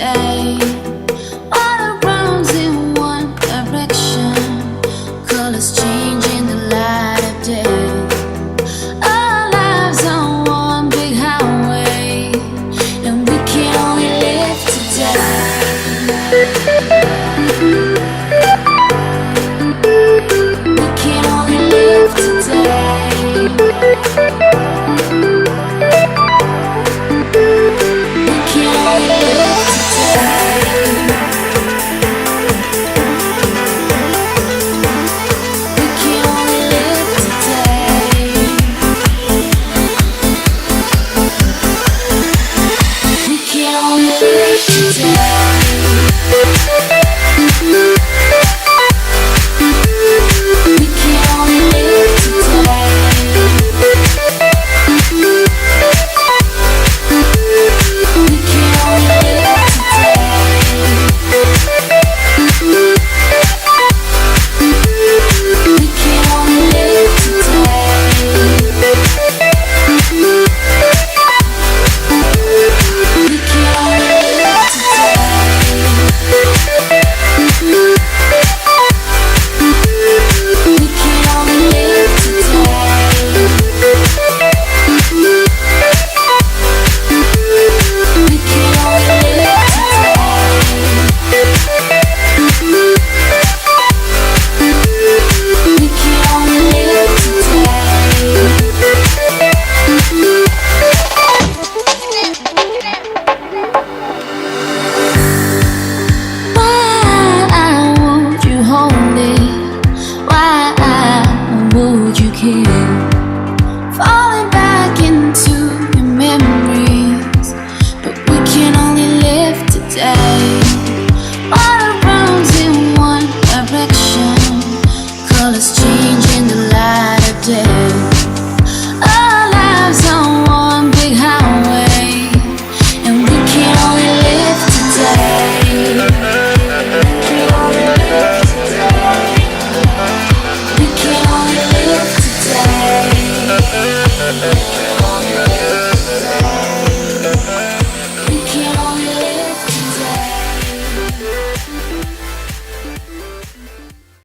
today. All around in one direction, colors change in the light of day. Our lives on one big highway, and we can only live today. We can only live today. We can only live today. We can only live today. We can only live today.